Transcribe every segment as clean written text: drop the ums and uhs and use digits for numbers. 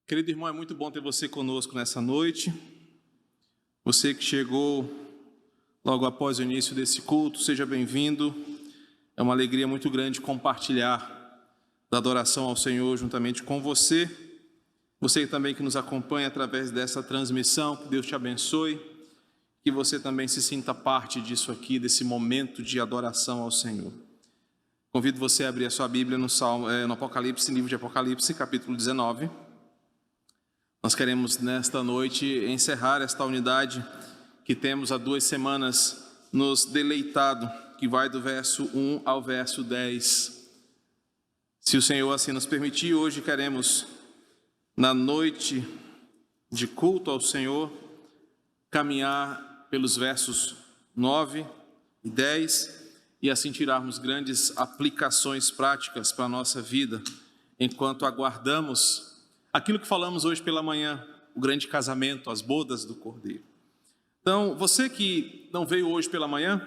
Querido irmão, é muito bom ter você conosco nessa noite. Você que chegou logo após o início desse culto, seja bem-vindo. É uma alegria muito grande compartilhar da adoração ao Senhor juntamente com você. Você também que nos acompanha através dessa transmissão, que Deus te abençoe. Que você também se sinta parte disso aqui, desse momento de adoração ao Senhor. Convido você a abrir a sua Bíblia no Apocalipse, livro de Apocalipse, capítulo 19. Nós queremos nesta noite encerrar esta unidade que temos há 2 semanas nos deleitado, que vai do verso 1 ao verso 10. Se o Senhor assim nos permitir, hoje queremos, na noite de culto ao Senhor, caminhar pelos versos 9 e 10 e assim tirarmos grandes aplicações práticas para a nossa vida, enquanto aguardamos aquilo que falamos hoje pela manhã, o grande casamento, as bodas do Cordeiro. Então, você que não veio hoje pela manhã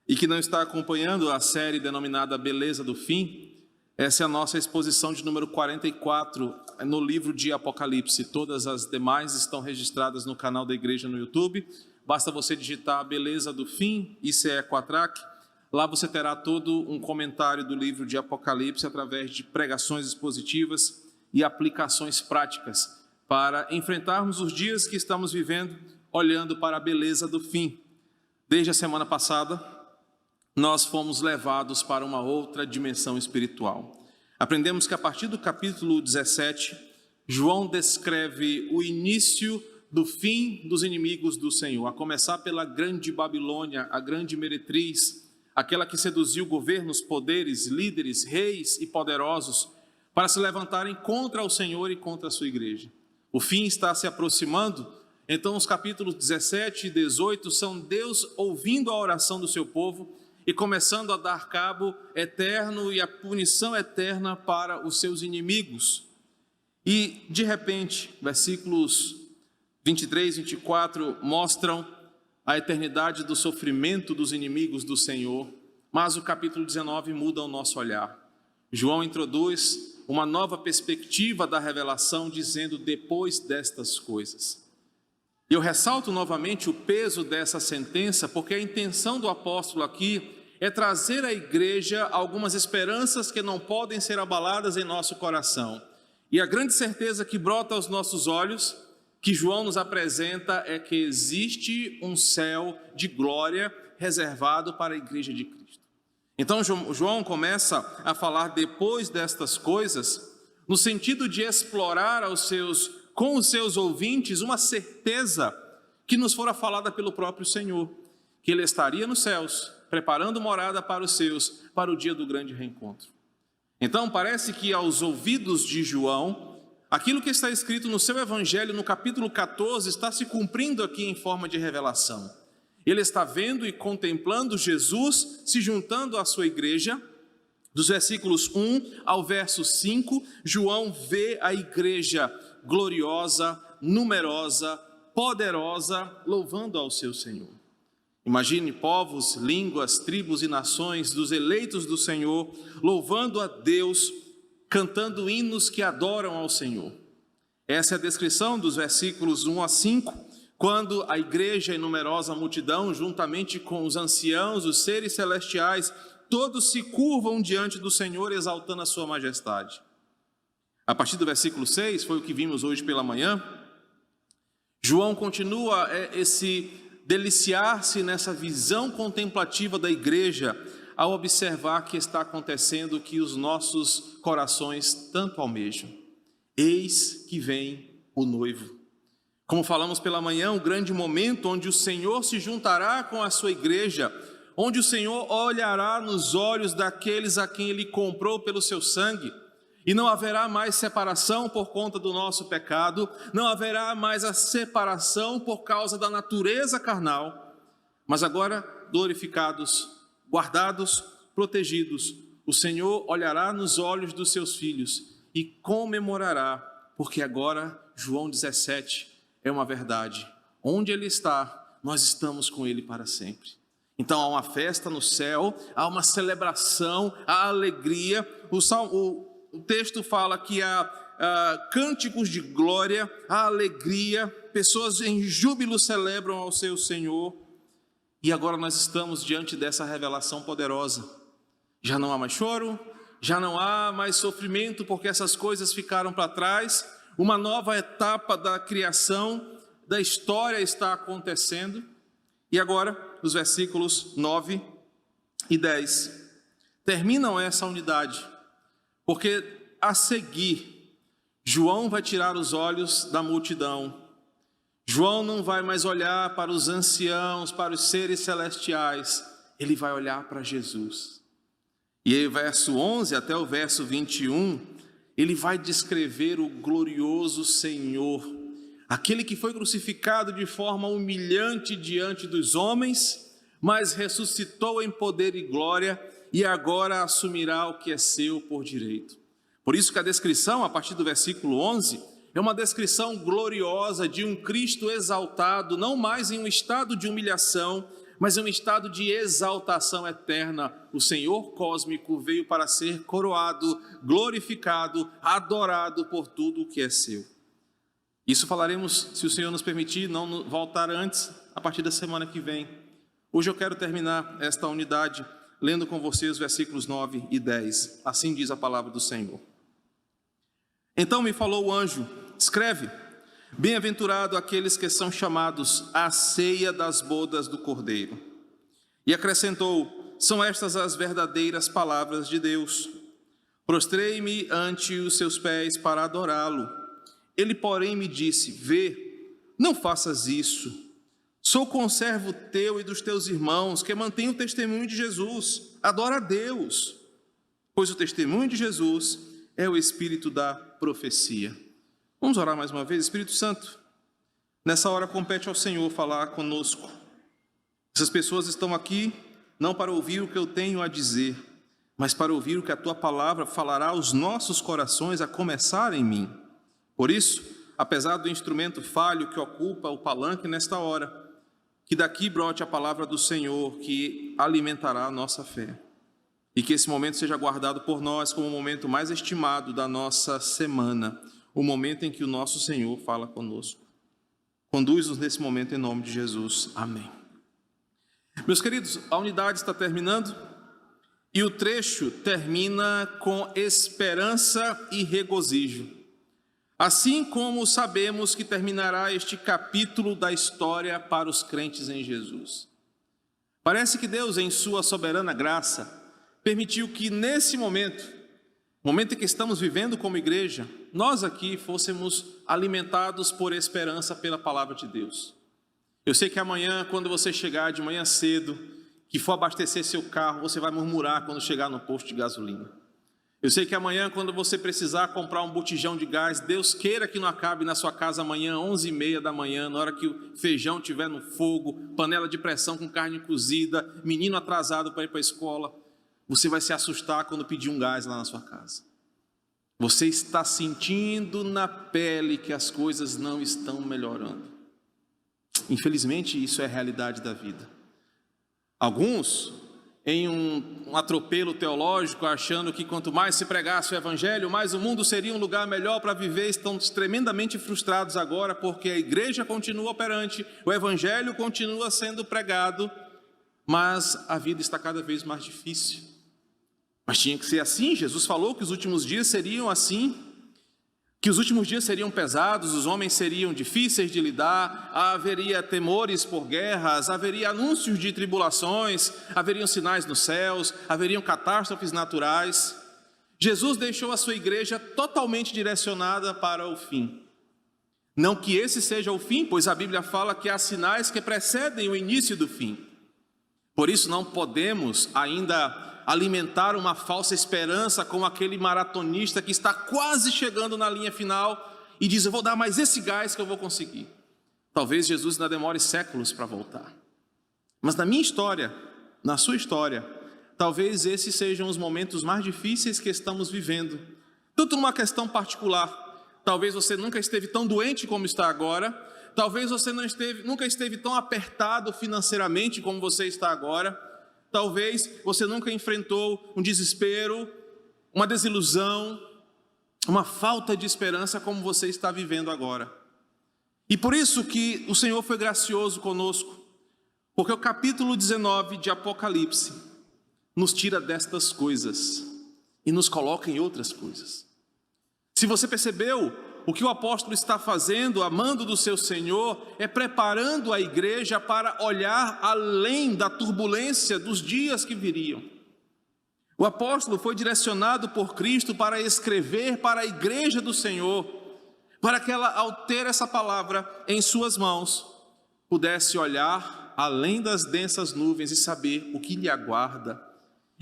e que não está acompanhando a série denominada Beleza do Fim, essa é a nossa exposição de número 44 no livro de Apocalipse. Todas as demais estão registradas no canal da igreja no YouTube. Basta você digitar Beleza do Fim, ICE Quatrac. Lá você terá todo um comentário do livro de Apocalipse através de pregações expositivas e aplicações práticas para enfrentarmos os dias que estamos vivendo olhando para a beleza do fim. Desde a semana passada, nós fomos levados para uma outra dimensão espiritual. Aprendemos que a partir do capítulo 17, João descreve o início do fim dos inimigos do Senhor, a começar pela grande Babilônia, a grande meretriz, aquela que seduziu governos, poderes, líderes, reis e poderosos para se levantarem contra o Senhor e contra a sua igreja. O fim está se aproximando, então os capítulos 17 e 18 são Deus ouvindo a oração do seu povo e começando a dar cabo eterno e a punição eterna para os seus inimigos. E, de repente, versículos 23 e 24 mostram a eternidade do sofrimento dos inimigos do Senhor, mas o capítulo 19 muda o nosso olhar. João introduz uma nova perspectiva da revelação, dizendo depois destas coisas. Eu ressalto novamente o peso dessa sentença, porque a intenção do apóstolo aqui é trazer à igreja algumas esperanças que não podem ser abaladas em nosso coração. E a grande certeza que brota aos nossos olhos, que João nos apresenta, é que existe um céu de glória reservado para a igreja de Cristo. Então João começa a falar depois destas coisas, no sentido de explorar com os seus ouvintes uma certeza que nos fora falada pelo próprio Senhor, que Ele estaria nos céus, preparando morada para os seus, para o dia do grande reencontro. Então parece que aos ouvidos de João, aquilo que está escrito no seu evangelho, no capítulo 14, está se cumprindo aqui em forma de revelação. Ele está vendo e contemplando Jesus se juntando à sua igreja. Dos versículos 1 ao verso 5, João vê a igreja gloriosa, numerosa, poderosa, louvando ao seu Senhor. Imagine povos, línguas, tribos e nações dos eleitos do Senhor, louvando a Deus, cantando hinos que adoram ao Senhor. Essa é a descrição dos versículos 1 a 5, quando a igreja e numerosa multidão, juntamente com os anciãos, os seres celestiais, todos se curvam diante do Senhor, exaltando a sua majestade. A partir do versículo 6, foi o que vimos hoje pela manhã, João continua esse deliciar-se nessa visão contemplativa da igreja, ao observar que está acontecendo o que os nossos corações tanto almejam. Eis que vem o noivo. Como falamos pela manhã, um grande momento onde o Senhor se juntará com a sua igreja, onde o Senhor olhará nos olhos daqueles a quem Ele comprou pelo seu sangue, e não haverá mais separação por conta do nosso pecado, não haverá mais a separação por causa da natureza carnal, mas agora glorificados, guardados, protegidos, o Senhor olhará nos olhos dos seus filhos e comemorará, porque agora, João 17, é uma verdade. Onde Ele está, nós estamos com Ele para sempre. Então há uma festa no céu, há uma celebração, há alegria. O texto fala que há cânticos de glória, há alegria, pessoas em júbilo celebram ao seu Senhor. E agora nós estamos diante dessa revelação poderosa. Já não há mais choro, já não há mais sofrimento, porque essas coisas ficaram para trás. Uma nova etapa da criação, da história está acontecendo. E agora, os versículos 9 e 10 terminam essa unidade, porque a seguir, João vai tirar os olhos da multidão. João não vai mais olhar para os anciãos, para os seres celestiais, ele vai olhar para Jesus. E aí, verso 11 até o verso 21, ele vai descrever o glorioso Senhor, aquele que foi crucificado de forma humilhante diante dos homens, mas ressuscitou em poder e glória e agora assumirá o que é seu por direito. Por isso que a descrição, a partir do versículo 11, é uma descrição gloriosa de um Cristo exaltado, não mais em um estado de humilhação, mas em um estado de exaltação eterna. O Senhor cósmico veio para ser coroado, glorificado, adorado por tudo o que é seu. Isso falaremos, se o Senhor nos permitir, não voltar antes, a partir da semana que vem. Hoje eu quero terminar esta unidade lendo com vocês os versículos 9 e 10. Assim diz a palavra do Senhor. Então me falou o anjo, escreve: bem-aventurado aqueles que são chamados à ceia das bodas do Cordeiro. E acrescentou: são estas as verdadeiras palavras de Deus. Prostrei-me ante os seus pés para adorá-lo. Ele, porém, me disse: vê, não faças isso. Sou conservo teu e dos teus irmãos, que mantêm o testemunho de Jesus. Adora a Deus, pois o testemunho de Jesus é o espírito da profecia. Vamos orar mais uma vez. Espírito Santo, nessa hora compete ao Senhor falar conosco. Essas pessoas estão aqui não para ouvir o que eu tenho a dizer, mas para ouvir o que a tua palavra falará aos nossos corações, a começar em mim. Por isso, apesar do instrumento falho que ocupa o palanque nesta hora, que daqui brote a palavra do Senhor, que alimentará a nossa fé. E que esse momento seja guardado por nós como o momento mais estimado da nossa semana, o momento em que o nosso Senhor fala conosco. Conduz-nos nesse momento em nome de Jesus. Amém. Meus queridos, a unidade está terminando e o trecho termina com esperança e regozijo. Assim como sabemos que terminará este capítulo da história para os crentes em Jesus. Parece que Deus, em sua soberana graça, permitiu que nesse momento em que estamos vivendo como igreja, nós aqui fôssemos alimentados por esperança pela palavra de Deus. Eu sei que amanhã, quando você chegar de manhã cedo, que for abastecer seu carro, você vai murmurar quando chegar no posto de gasolina. Eu sei que amanhã, quando você precisar comprar um botijão de gás, Deus queira que não acabe na sua casa amanhã, 11h30 da manhã, na hora que o feijão estiver no fogo, panela de pressão com carne cozida, menino atrasado para ir para a escola, você vai se assustar quando pedir um gás lá na sua casa. Você está sentindo na pele que as coisas não estão melhorando. Infelizmente, isso é a realidade da vida. Alguns, em um atropelo teológico, achando que quanto mais se pregasse o evangelho, mais o mundo seria um lugar melhor para viver, estão tremendamente frustrados agora, porque a igreja continua operante, o evangelho continua sendo pregado, mas a vida está cada vez mais difícil. Mas tinha que ser assim. Jesus falou que os últimos dias seriam assim, que os últimos dias seriam pesados, os homens seriam difíceis de lidar, haveria temores por guerras, haveria anúncios de tribulações, haveriam sinais nos céus, haveriam catástrofes naturais. Jesus deixou a sua igreja totalmente direcionada para o fim. Não que esse seja o fim, pois a Bíblia fala que há sinais que precedem o início do fim. Por isso não podemos ainda alimentar uma falsa esperança como aquele maratonista que está quase chegando na linha final e diz: eu vou dar mais esse gás que eu vou conseguir. Talvez Jesus ainda demore séculos para voltar. Mas na minha história, na sua história, talvez esses sejam os momentos mais difíceis que estamos vivendo. Tanto numa questão particular, talvez você nunca esteve tão doente como está agora, talvez você nunca esteve tão apertado financeiramente como você está agora, talvez você nunca enfrentou um desespero, uma desilusão, uma falta de esperança como você está vivendo agora. E por isso que o Senhor foi gracioso conosco, porque o capítulo 19 de Apocalipse nos tira destas coisas e nos coloca em outras coisas. Se você percebeu, o que o apóstolo está fazendo, amando do seu Senhor, é preparando a igreja para olhar além da turbulência dos dias que viriam. O apóstolo foi direcionado por Cristo para escrever para a igreja do Senhor, para que ela, ao ter essa palavra em suas mãos, pudesse olhar além das densas nuvens e saber o que lhe aguarda,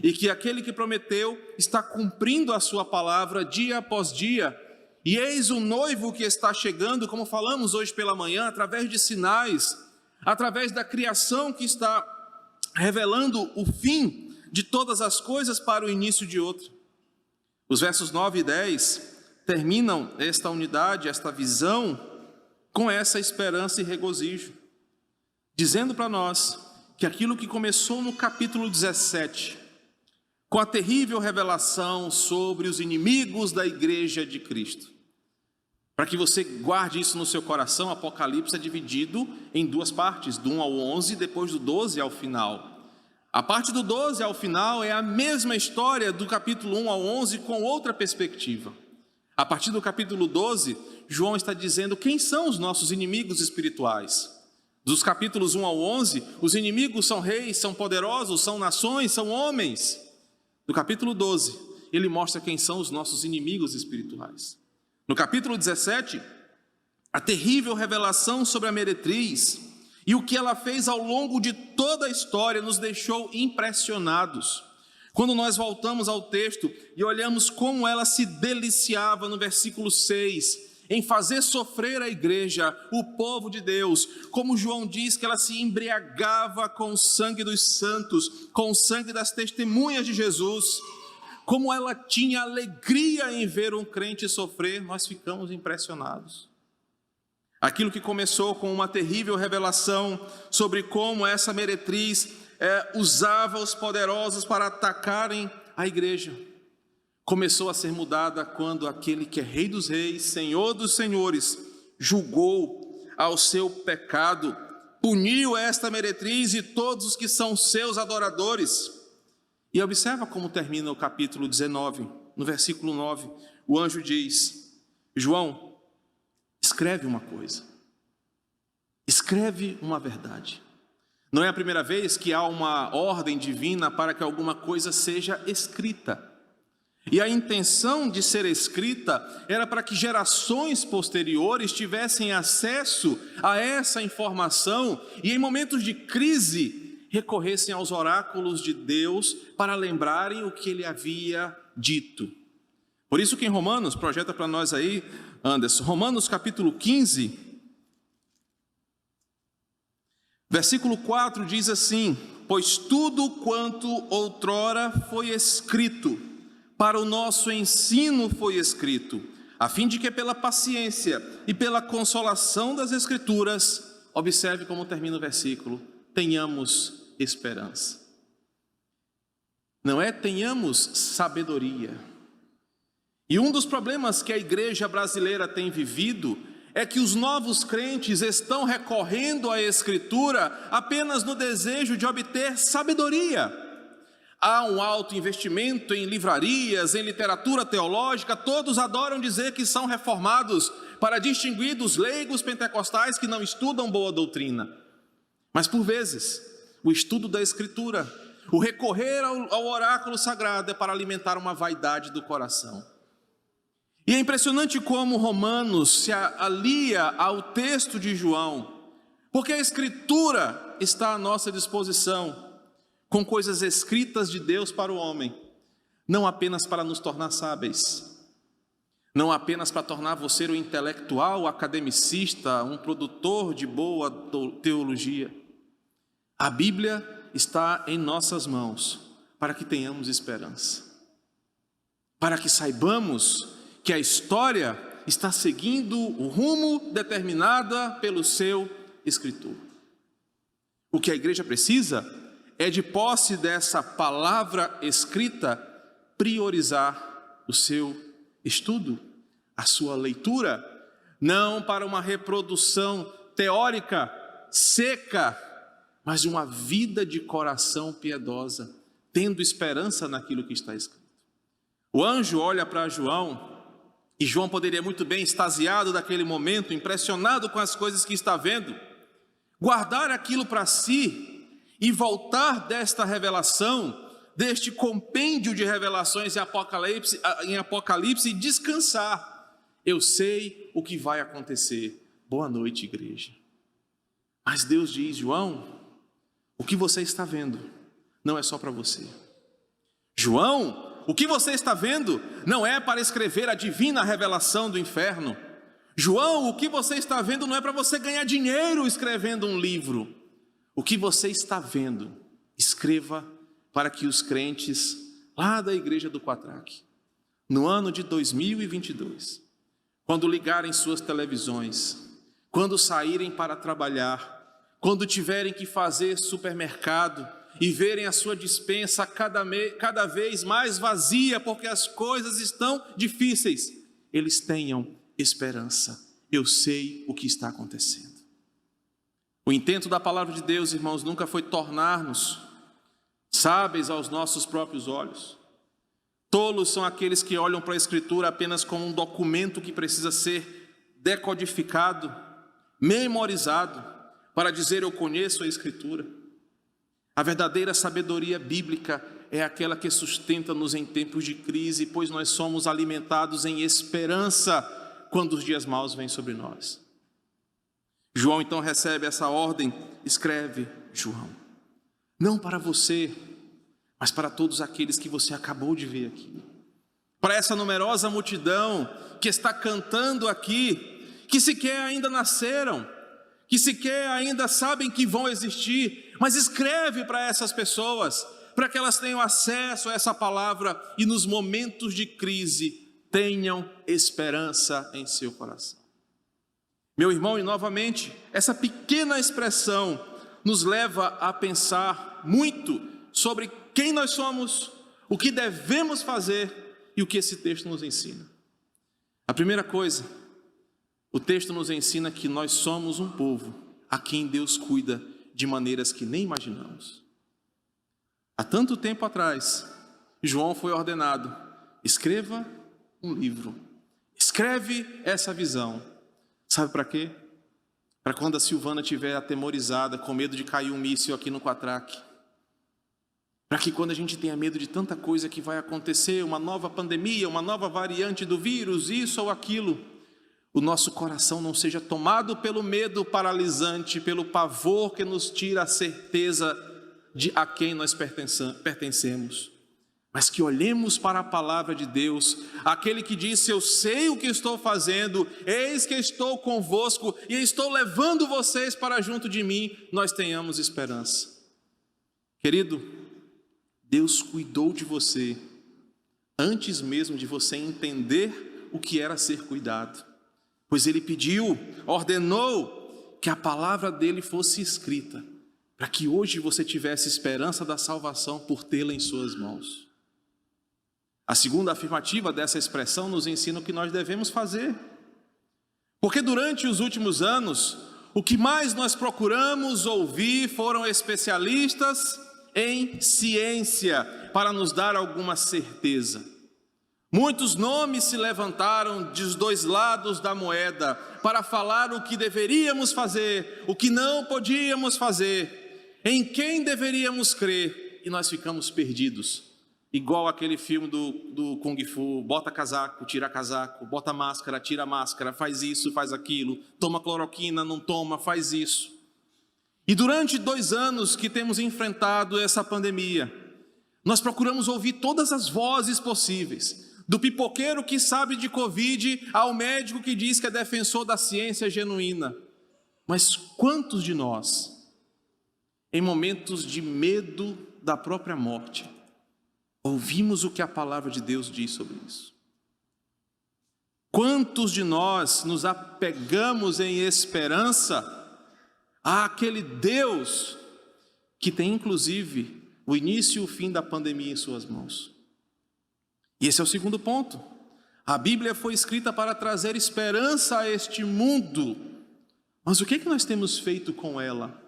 e que aquele que prometeu está cumprindo a sua palavra dia após dia. E eis o noivo que está chegando, como falamos hoje pela manhã, através de sinais, através da criação que está revelando o fim de todas as coisas para o início de outra. Os versos 9 e 10 terminam esta unidade, esta visão, com essa esperança e regozijo, dizendo para nós que aquilo que começou no capítulo 17, com a terrível revelação sobre os inimigos da igreja de Cristo. Para que você guarde isso no seu coração, Apocalipse é dividido em duas partes, do 1 ao 11, depois do 12 ao final. A parte do 12 ao final é a mesma história do capítulo 1 ao 11 com outra perspectiva. A partir do capítulo 12, João está dizendo quem são os nossos inimigos espirituais. Dos capítulos 1 ao 11, os inimigos são reis, são poderosos, são nações, são homens. No capítulo 12, ele mostra quem são os nossos inimigos espirituais. No capítulo 17, a terrível revelação sobre a meretriz e o que ela fez ao longo de toda a história nos deixou impressionados. Quando nós voltamos ao texto e olhamos como ela se deliciava no versículo 6, em fazer sofrer a igreja, o povo de Deus, como João diz que ela se embriagava com o sangue dos santos, com o sangue das testemunhas de Jesus, como ela tinha alegria em ver um crente sofrer, nós ficamos impressionados. Aquilo que começou com uma terrível revelação sobre como essa meretriz usava os poderosos para atacarem a igreja, começou a ser mudada quando aquele que é Rei dos Reis, Senhor dos Senhores, julgou ao seu pecado, puniu esta meretriz e todos os que são seus adoradores. E observa como termina o capítulo 19, no versículo 9, o anjo diz: João, escreve uma coisa, escreve uma verdade. Não é a primeira vez que há uma ordem divina para que alguma coisa seja escrita. E a intenção de ser escrita era para que gerações posteriores tivessem acesso a essa informação e em momentos de crise recorressem aos oráculos de Deus para lembrarem o que ele havia dito. Por isso que em Romanos, projeta para nós aí, Anderson, Romanos capítulo 15, versículo 4 diz assim: pois tudo quanto outrora foi escrito, para o nosso ensino foi escrito, a fim de que pela paciência e pela consolação das Escrituras, observe como termina o versículo, tenhamos esperança. Não é tenhamos sabedoria. E um dos problemas que a igreja brasileira tem vivido é que os novos crentes estão recorrendo à Escritura apenas no desejo de obter sabedoria. Há um alto investimento em livrarias, em literatura teológica, todos adoram dizer que são reformados para distinguir dos leigos pentecostais que não estudam boa doutrina. Mas por vezes, o estudo da Escritura, o recorrer ao oráculo sagrado é para alimentar uma vaidade do coração. E é impressionante como Romanos se alia ao texto de João, porque a Escritura está à nossa disposição, com coisas escritas de Deus para o homem, não apenas para nos tornar sábeis, não apenas para tornar você um intelectual, academicista, um produtor de boa teologia. A Bíblia está em nossas mãos para que tenhamos esperança, para que saibamos que a história está seguindo o rumo determinada pelo seu escritor. O que a igreja precisa é, de posse dessa palavra escrita, priorizar o seu estudo a sua leitura, não para uma reprodução teórica, seca, mas de uma vida de coração piedosa, tendo esperança naquilo que está escrito. O anjo olha para João, e João poderia muito bem, extasiado daquele momento, impressionado com as coisas que está vendo, guardar aquilo para si e voltar desta revelação, deste compêndio de revelações em Apocalipse e descansar. Eu sei o que vai acontecer. Boa noite, igreja. Mas Deus diz: João, o que você está vendo não é só para você. João, o que você está vendo não é para escrever a divina revelação do inferno. João, o que você está vendo não é para você ganhar dinheiro escrevendo um livro. O que você está vendo, escreva para que os crentes lá da igreja do Quatraque, no ano de 2022, quando ligarem suas televisões, quando saírem para trabalhar, quando tiverem que fazer supermercado e verem a sua despensa cada vez mais vazia, porque as coisas estão difíceis, eles tenham esperança. Eu sei o que está acontecendo. O intento da palavra de Deus, irmãos, nunca foi tornar-nos sábeis aos nossos próprios olhos. Tolos são aqueles que olham para a Escritura apenas como um documento que precisa ser decodificado, memorizado, para dizer eu conheço a Escritura. A verdadeira sabedoria bíblica é aquela que sustenta-nos em tempos de crise, pois nós somos alimentados em esperança quando os dias maus vêm sobre nós. João então recebe essa ordem: escreve, João, não para você, mas para todos aqueles que você acabou de ver aqui, para essa numerosa multidão que está cantando aqui, que sequer ainda nasceram, que sequer ainda sabem que vão existir, mas escreve para essas pessoas, para que elas tenham acesso a essa palavra e nos momentos de crise tenham esperança em seu coração. Meu irmão, e novamente, essa pequena expressão nos leva a pensar muito sobre quem nós somos, o que devemos fazer e o que esse texto nos ensina. A primeira coisa, o texto nos ensina que nós somos um povo a quem Deus cuida de maneiras que nem imaginamos. Há tanto tempo atrás, João foi ordenado: escreva um livro, escreve essa visão. Sabe para quê? Para quando a Silvana estiver atemorizada, com medo de cair um míssil aqui no Quatraque. Para que quando a gente tenha medo de tanta coisa que vai acontecer, uma nova pandemia, uma nova variante do vírus, isso ou aquilo, o nosso coração não seja tomado pelo medo paralisante, pelo pavor que nos tira a certeza de a quem nós pertencemos, mas que olhemos para a palavra de Deus, aquele que disse: eu sei o que estou fazendo, eis que estou convosco e estou levando vocês para junto de mim, nós tenhamos esperança. Querido, Deus cuidou de você antes mesmo de você entender o que era ser cuidado, pois Ele pediu, ordenou que a palavra dele fosse escrita, para que hoje você tivesse esperança da salvação por tê-la em suas mãos. A segunda afirmativa dessa expressão nos ensina o que nós devemos fazer. Porque durante os últimos anos, o que mais nós procuramos ouvir foram especialistas em ciência para nos dar alguma certeza. Muitos nomes se levantaram dos dois lados da moeda para falar o que deveríamos fazer, o que não podíamos fazer, em quem deveríamos crer, e nós ficamos perdidos. Igual aquele filme do Kung Fu: bota casaco, tira casaco, bota máscara, tira máscara, faz isso, faz aquilo, toma cloroquina, não toma, faz isso. E durante 2 anos que temos enfrentado essa pandemia, nós procuramos ouvir todas as vozes possíveis, do pipoqueiro que sabe de Covid ao médico que diz que é defensor da ciência genuína. Mas quantos de nós, em momentos de medo da própria morte, ouvimos o que a palavra de Deus diz sobre isso? Quantos de nós nos apegamos em esperança àquele Deus que tem inclusive o início e o fim da pandemia em suas mãos? E esse é o segundo ponto. A Bíblia foi escrita para trazer esperança a este mundo. Mas o que nós temos feito com ela?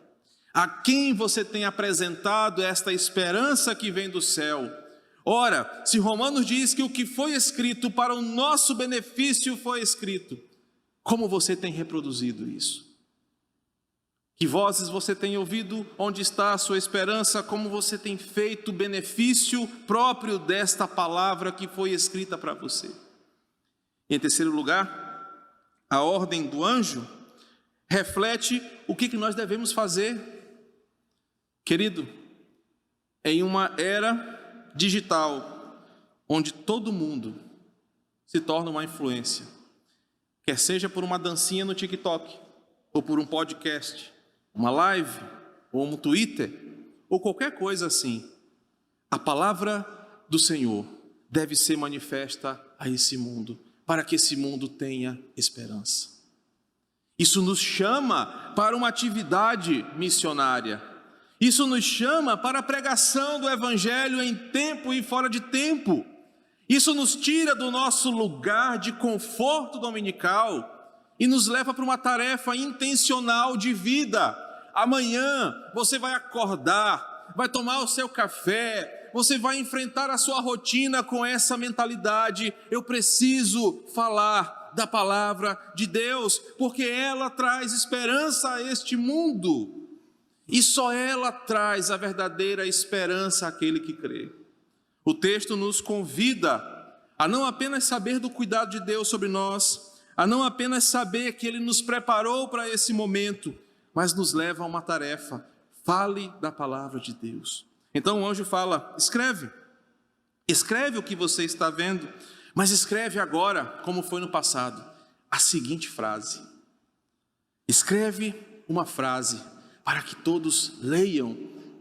A quem você tem apresentado esta esperança que vem do céu? Ora, se Romanos diz que o que foi escrito para o nosso benefício foi escrito, como você tem reproduzido isso? Que vozes você tem ouvido? Onde está a sua esperança? Como você tem feito o benefício próprio desta palavra que foi escrita para você? Em terceiro lugar, a ordem do anjo reflete o que nós devemos fazer. Querido, em uma era digital, onde todo mundo se torna uma influência, quer seja por uma dancinha no TikTok, ou por um podcast, uma live, ou um Twitter, ou qualquer coisa assim, a palavra do Senhor deve ser manifesta a esse mundo, para que esse mundo tenha esperança. Isso nos chama para uma atividade missionária. Isso nos chama para a pregação do Evangelho em tempo e fora de tempo. Isso nos tira do nosso lugar de conforto dominical e nos leva para uma tarefa intencional de vida. Amanhã você vai acordar, vai tomar o seu café, você vai enfrentar a sua rotina com essa mentalidade: eu preciso falar da palavra de Deus, porque ela traz esperança a este mundo, e só ela traz a verdadeira esperança àquele que crê. O texto nos convida a não apenas saber do cuidado de Deus sobre nós, a não apenas saber que Ele nos preparou para esse momento, mas nos leva a uma tarefa: fale da palavra de Deus. Então o anjo fala: escreve o que você está vendo, mas escreve agora, como foi no passado, a seguinte frase. Escreve uma frase para que todos leiam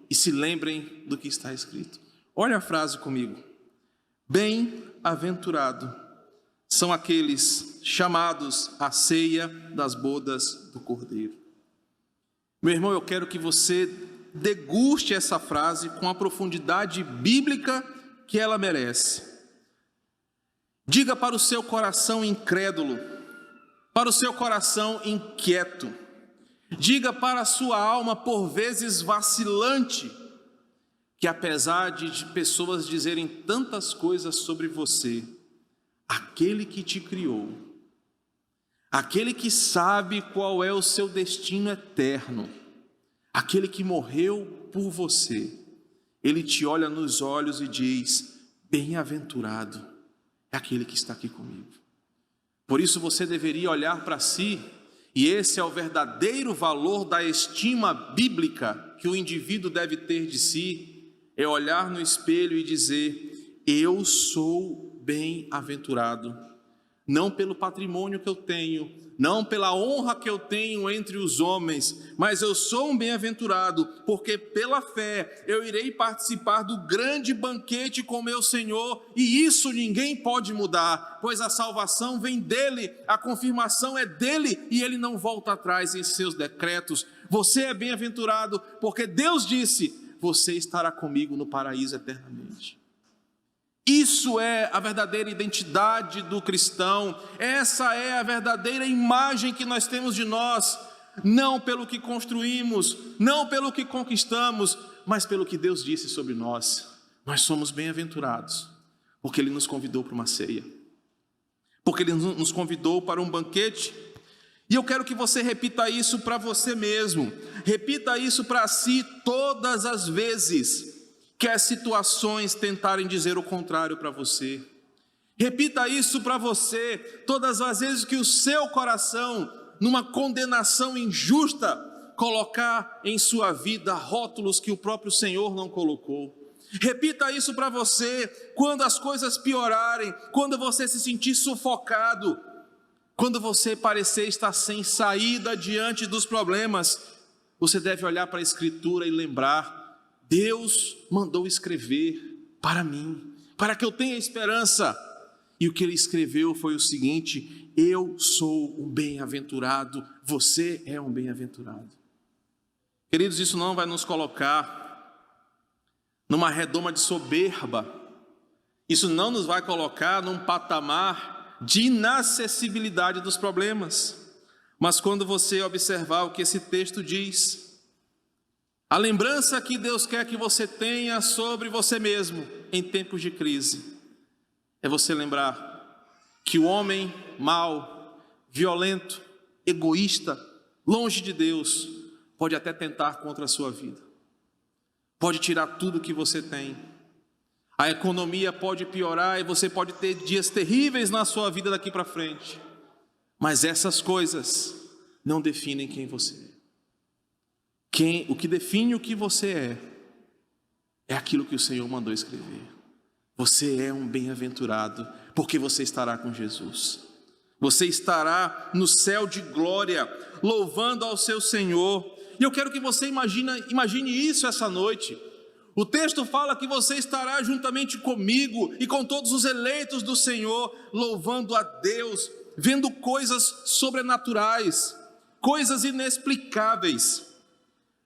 e se lembrem do que está escrito. Olha a frase comigo: bem-aventurado são aqueles chamados à ceia das bodas do Cordeiro. Meu irmão, eu quero que você deguste essa frase com a profundidade bíblica que ela merece. Diga para o seu coração incrédulo, para o seu coração inquieto, diga para a sua alma por vezes vacilante, que apesar de pessoas dizerem tantas coisas sobre você, aquele que te criou, aquele que sabe qual é o seu destino eterno, aquele que morreu por você, ele te olha nos olhos e diz: bem-aventurado é aquele que está aqui comigo. Por isso você deveria olhar para si, e esse é o verdadeiro valor da estima bíblica que o indivíduo deve ter de si, é olhar no espelho e dizer: eu sou bem-aventurado, não pelo patrimônio que eu tenho, não pela honra que eu tenho entre os homens, mas eu sou um bem-aventurado, porque pela fé eu irei participar do grande banquete com meu Senhor, e isso ninguém pode mudar, pois a salvação vem dele, a confirmação é dele, e ele não volta atrás em seus decretos. Você é bem-aventurado, porque Deus disse: você estará comigo no paraíso eternamente. Isso é a verdadeira identidade do cristão, essa é a verdadeira imagem que nós temos de nós, não pelo que construímos, não pelo que conquistamos, mas pelo que Deus disse sobre nós. Nós somos bem-aventurados, porque Ele nos convidou para uma ceia, porque Ele nos convidou para um banquete, e eu quero que você repita isso para você mesmo, repita isso para si todas as vezes que as situações tentarem dizer o contrário para você. Repita isso para você todas as vezes que o seu coração, numa condenação injusta, colocar em sua vida rótulos que o próprio Senhor não colocou. Repita isso para você quando as coisas piorarem, quando você se sentir sufocado, quando você parecer estar sem saída diante dos problemas. Você deve olhar para a Escritura e lembrar: Deus mandou escrever para mim, para que eu tenha esperança. E o que Ele escreveu foi o seguinte: eu sou um bem-aventurado, você é um bem-aventurado. Queridos, isso não vai nos colocar numa redoma de soberba, isso não nos vai colocar num patamar de inacessibilidade dos problemas. Mas quando você observar o que esse texto diz, a lembrança que Deus quer que você tenha sobre você mesmo em tempos de crise, é você lembrar que o homem mau, violento, egoísta, longe de Deus, pode até tentar contra a sua vida. Pode tirar tudo que você tem. A economia pode piorar e você pode ter dias terríveis na sua vida daqui para frente. Mas essas coisas não definem quem você é. O que define o que você é aquilo que o Senhor mandou escrever. Você é um bem-aventurado, porque você estará com Jesus. Você estará no céu de glória, louvando ao seu Senhor. E eu quero que você imagine isso essa noite. O texto fala que você estará juntamente comigo e com todos os eleitos do Senhor, louvando a Deus, vendo coisas sobrenaturais, coisas inexplicáveis,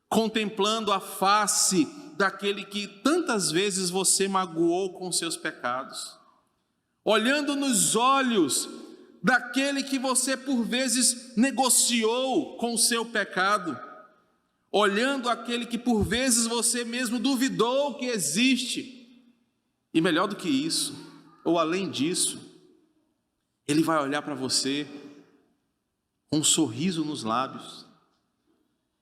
contemplando a face daquele que tantas vezes você magoou com seus pecados, olhando nos olhos daquele que você por vezes negociou com o seu pecado, olhando aquele que por vezes você mesmo duvidou que existe, e melhor do que isso, ou além disso, Ele vai olhar para você com um sorriso nos lábios,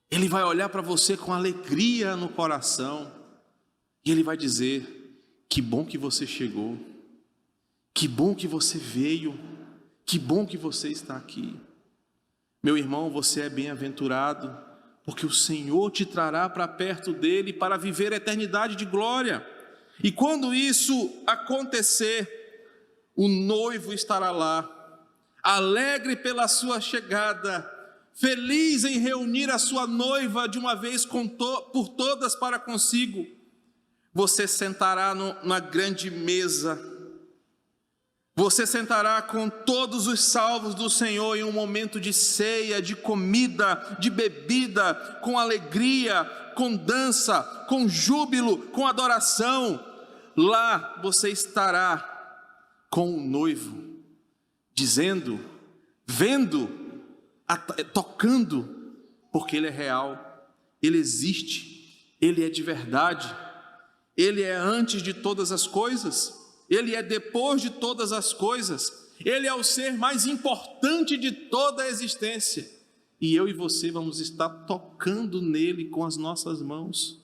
Ele vai olhar para você com alegria no coração, e Ele vai dizer: que bom que você chegou, que bom que você veio, que bom que você está aqui. Meu irmão, você é bem-aventurado, porque o Senhor te trará para perto dEle para viver a eternidade de glória. E quando isso acontecer, o noivo estará lá, alegre pela sua chegada, feliz em reunir a sua noiva de uma vez por todas para consigo. Você sentará na grande mesa, você sentará com todos os salvos do Senhor em um momento de ceia, de comida, de bebida, com alegria, com dança, com júbilo, com adoração. Lá você estará com o noivo, dizendo, vendo, tocando, porque Ele é real, Ele existe, Ele é de verdade, Ele é antes de todas as coisas, Ele é depois de todas as coisas, Ele é o ser mais importante de toda a existência, e eu e você vamos estar tocando nele com as nossas mãos,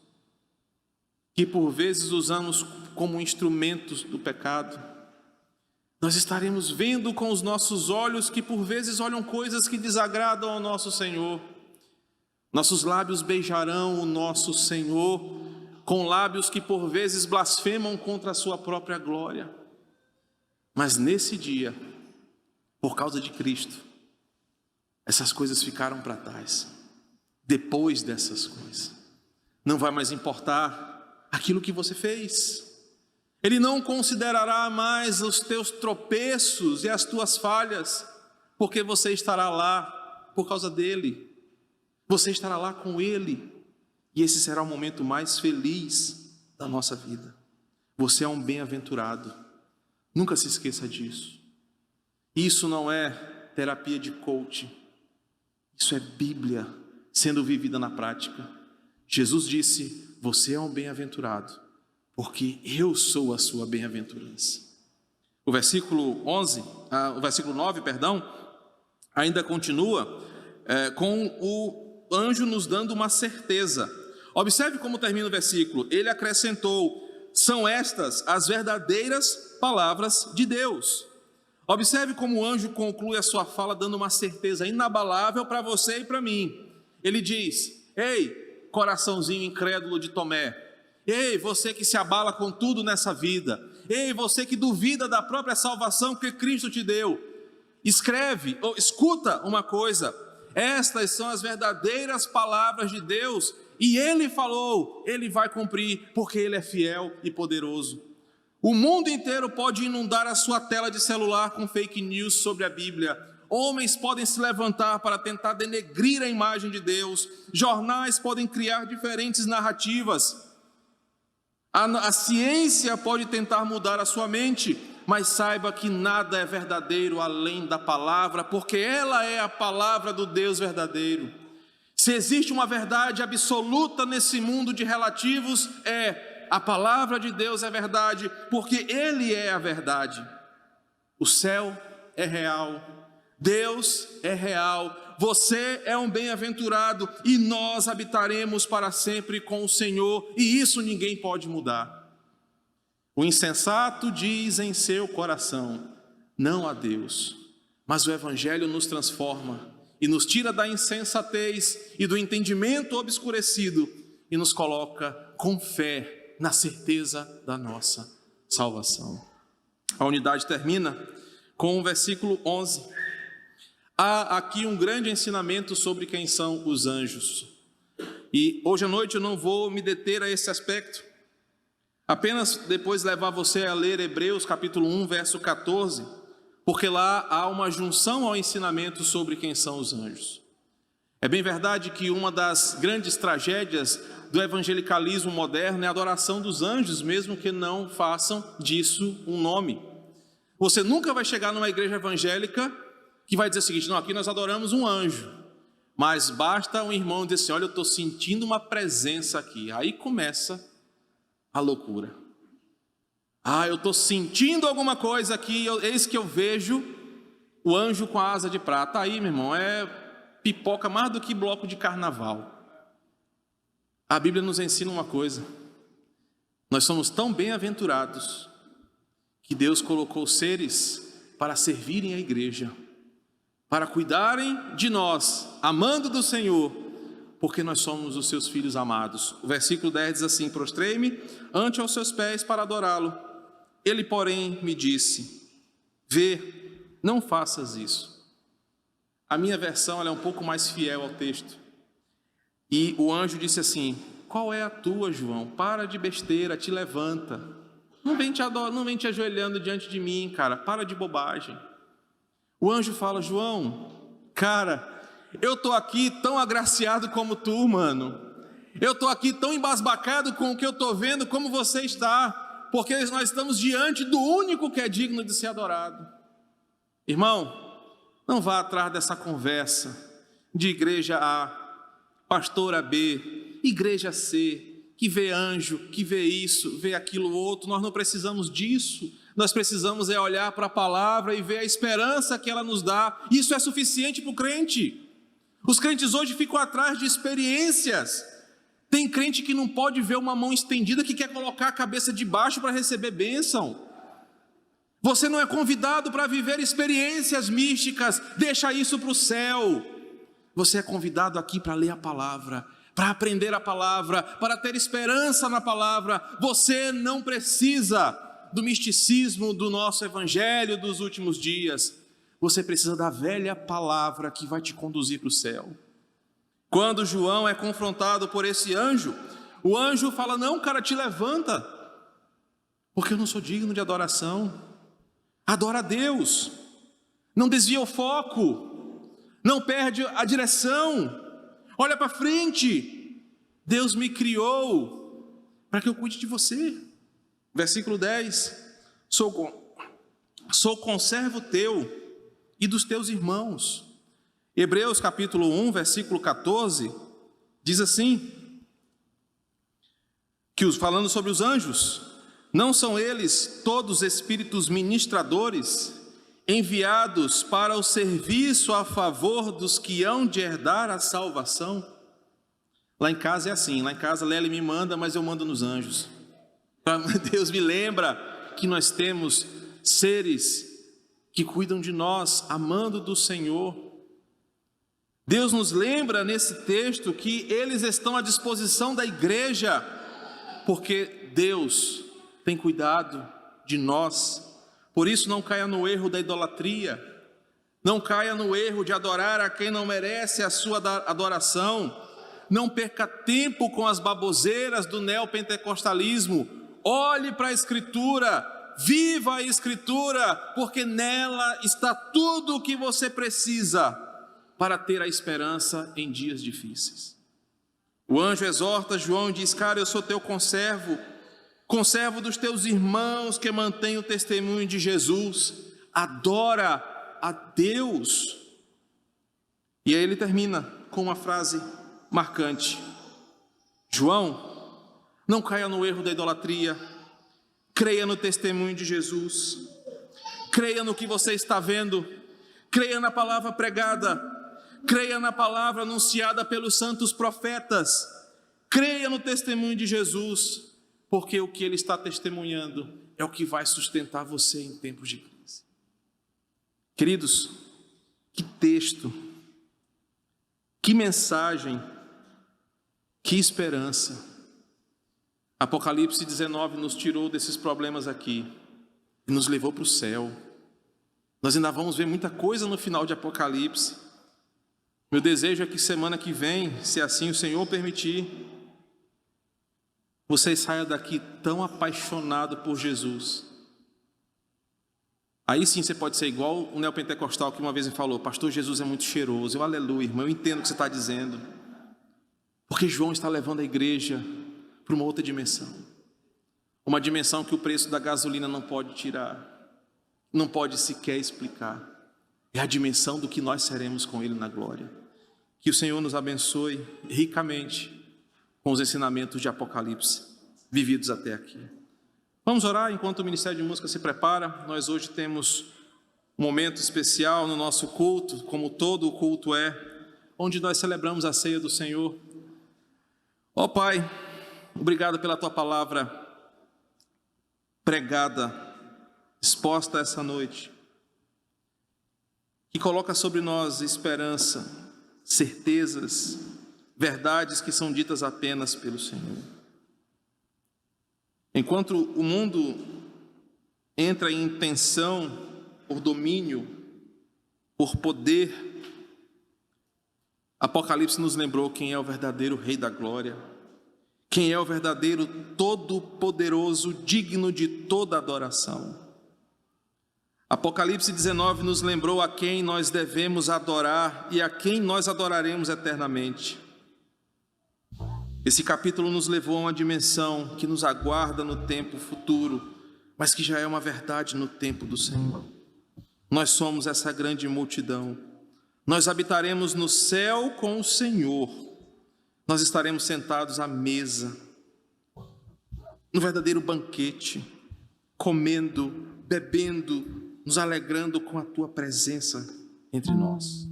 que por vezes usamos como instrumentos do pecado. Nós estaremos vendo com os nossos olhos que por vezes olham coisas que desagradam ao nosso Senhor. Nossos lábios beijarão o nosso Senhor com lábios que por vezes blasfemam contra a sua própria glória. Mas nesse dia, por causa de Cristo, essas coisas ficaram para trás. Depois dessas coisas, não vai mais importar aquilo que você fez. Ele não considerará mais os teus tropeços e as tuas falhas, porque você estará lá por causa dele. Você estará lá com ele, e esse será o momento mais feliz da nossa vida. Você é um bem-aventurado, nunca se esqueça disso. Isso não é terapia de coaching, isso é Bíblia sendo vivida na prática. Jesus disse: você é um bem-aventurado, porque eu sou a sua bem-aventurança. O versículo 9, ainda continua com o anjo nos dando uma certeza. Observe como termina o versículo. Ele acrescentou: são estas as verdadeiras palavras de Deus. Observe como o anjo conclui a sua fala dando uma certeza inabalável para você e para mim. Ele diz: ei, coraçãozinho incrédulo de Tomé, ei, você que se abala com tudo nessa vida, ei, você que duvida da própria salvação que Cristo te deu, escuta uma coisa: estas são as verdadeiras palavras de Deus, e Ele falou, Ele vai cumprir, porque Ele é fiel e poderoso. O mundo inteiro pode inundar a sua tela de celular com fake news sobre a Bíblia. Homens podem se levantar para tentar denegrir a imagem de Deus. Jornais podem criar diferentes narrativas. A ciência pode tentar mudar a sua mente, mas saiba que nada é verdadeiro além da palavra, porque ela é a palavra do Deus verdadeiro. Se existe uma verdade absoluta nesse mundo de relativos, a palavra de Deus é verdade, porque Ele é a verdade. O céu é real, Deus é real, você é um bem-aventurado e nós habitaremos para sempre com o Senhor, e isso ninguém pode mudar. O insensato diz em seu coração: não há Deus, mas o Evangelho nos transforma e nos tira da insensatez e do entendimento obscurecido e nos coloca com fé na certeza da nossa salvação. A unidade termina com o versículo 11. Há aqui um grande ensinamento sobre quem são os anjos. E hoje à noite eu não vou me deter a esse aspecto, apenas depois levar você a ler Hebreus capítulo 1, verso 14, porque lá há uma junção ao ensinamento sobre quem são os anjos. É bem verdade que uma das grandes tragédias do evangelicalismo moderno é a adoração dos anjos, mesmo que não façam disso um nome. Você nunca vai chegar numa igreja evangélica que vai dizer o seguinte: não, aqui nós adoramos um anjo. Mas basta um irmão dizer assim: olha, eu estou sentindo uma presença aqui. Aí começa a loucura. Eu estou sentindo alguma coisa aqui, eis que eu vejo o anjo com a asa de prata. Aí, meu irmão, é pipoca mais do que bloco de carnaval. A Bíblia nos ensina uma coisa: nós somos tão bem-aventurados que Deus colocou seres para servirem a igreja, para cuidarem de nós, amando do Senhor, porque nós somos os seus filhos amados. O versículo 10 diz assim: prostrei-me ante aos seus pés para adorá-lo. Ele, porém, me disse: vê, não faças isso. A minha versão ela é um pouco mais fiel ao texto. E o anjo disse assim: qual é a tua, João? Para de besteira, te levanta. Não vem te ajoelhando diante de mim, cara, para de bobagem. O anjo fala: João, cara, eu estou aqui tão agraciado como tu, mano. Eu estou aqui tão embasbacado com o que eu estou vendo como você está, porque nós estamos diante do único que é digno de ser adorado. Irmão, não vá atrás dessa conversa de igreja A, pastora B, igreja C, que vê anjo, que vê isso, vê aquilo outro. Nós não precisamos disso. Nós precisamos olhar para a palavra e ver a esperança que ela nos dá. Isso é suficiente para o crente. Os crentes hoje ficam atrás de experiências. Tem crente que não pode ver uma mão estendida, que quer colocar a cabeça de baixo para receber bênção. Você não é convidado para viver experiências místicas, deixa isso para o céu. Você é convidado aqui para ler a palavra, para aprender a palavra, para ter esperança na palavra. Você não precisa do misticismo do nosso evangelho dos últimos dias. Você precisa da velha palavra que vai te conduzir para o céu. Quando João é confrontado por esse anjo, o anjo fala: não, cara, te levanta, porque eu não sou digno de adoração. Adora a Deus, não desvia o foco, não perde a direção, olha para frente. Deus me criou para que eu cuide de você. Versículo 10: sou conservo teu e dos teus irmãos. Hebreus capítulo 1, versículo 14, diz assim, falando sobre os anjos: não são eles todos espíritos ministradores, enviados para o serviço a favor dos que hão de herdar a salvação? Lá em casa é assim, lá em casa Lely me manda, mas eu mando nos anjos. Deus me lembra que nós temos seres que cuidam de nós, amando do Senhor. Deus nos lembra nesse texto que eles estão à disposição da igreja, porque Deus tem cuidado de nós. Por isso, não caia no erro da idolatria, não caia no erro de adorar a quem não merece a sua adoração, não perca tempo com as baboseiras do neopentecostalismo. Olhe para a Escritura, viva a Escritura, porque nela está tudo o que você precisa para ter a esperança em dias difíceis. O anjo exorta João e diz: cara, eu sou teu conservo, conservo dos teus irmãos que mantêm o testemunho de Jesus, adora a Deus. E aí ele termina com uma frase marcante: João, não caia no erro da idolatria, creia no testemunho de Jesus, creia no que você está vendo, creia na palavra pregada, creia na palavra anunciada pelos santos profetas, creia no testemunho de Jesus, porque o que ele está testemunhando é o que vai sustentar você em tempos de crise. Queridos, que texto, que mensagem, que esperança. Apocalipse 19 nos tirou desses problemas aqui e nos levou para o céu. Nós ainda vamos ver muita coisa no final de Apocalipse. Meu desejo é que semana que vem, se assim o Senhor permitir, você saia daqui tão apaixonado por Jesus. Aí sim você pode ser igual o neopentecostal que uma vez me falou: pastor, Jesus é muito cheiroso. Eu, aleluia, irmão, eu entendo o que você está dizendo. Porque João está levando a igreja para uma outra dimensão. Uma dimensão que o preço da gasolina não pode tirar, não pode sequer explicar. É a dimensão do que nós seremos com Ele na glória. Que o Senhor nos abençoe ricamente com os ensinamentos de Apocalipse vividos até aqui. Vamos orar enquanto o Ministério de Música se prepara. Nós hoje temos um momento especial no nosso culto, como todo o culto é, onde nós celebramos a ceia do Senhor. Ó Pai, obrigado pela Tua palavra pregada, exposta essa noite, que coloca sobre nós esperança, certezas, verdades que são ditas apenas pelo Senhor. Enquanto o mundo entra em tensão por domínio, por poder, Apocalipse nos lembrou quem é o verdadeiro Rei da Glória, quem é o verdadeiro Todo-Poderoso, digno de toda adoração. Apocalipse 19 nos lembrou a quem nós devemos adorar e a quem nós adoraremos eternamente. Esse capítulo nos levou a uma dimensão que nos aguarda no tempo futuro, mas que já é uma verdade no tempo do Senhor. Nós somos essa grande multidão. Nós habitaremos no céu com o Senhor. Nós estaremos sentados à mesa, no verdadeiro banquete, comendo, bebendo, nos alegrando com a Tua presença entre nós.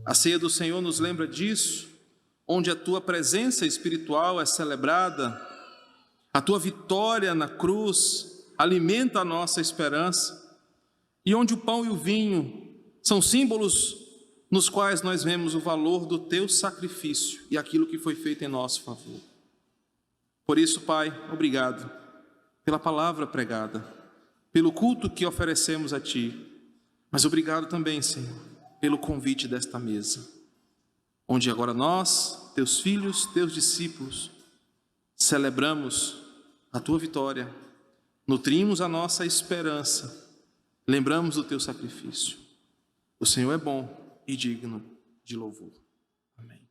A ceia do Senhor nos lembra disso, onde a Tua presença espiritual é celebrada, a Tua vitória na cruz alimenta a nossa esperança, e onde o pão e o vinho são símbolos nos quais nós vemos o valor do Teu sacrifício e aquilo que foi feito em nosso favor. Por isso, Pai, obrigado pela palavra pregada, pelo culto que oferecemos a Ti, mas obrigado também, Senhor, pelo convite desta mesa, onde agora nós, Teus filhos, Teus discípulos, celebramos a Tua vitória, nutrimos a nossa esperança, lembramos do Teu sacrifício. O Senhor é bom e digno de louvor. Amém.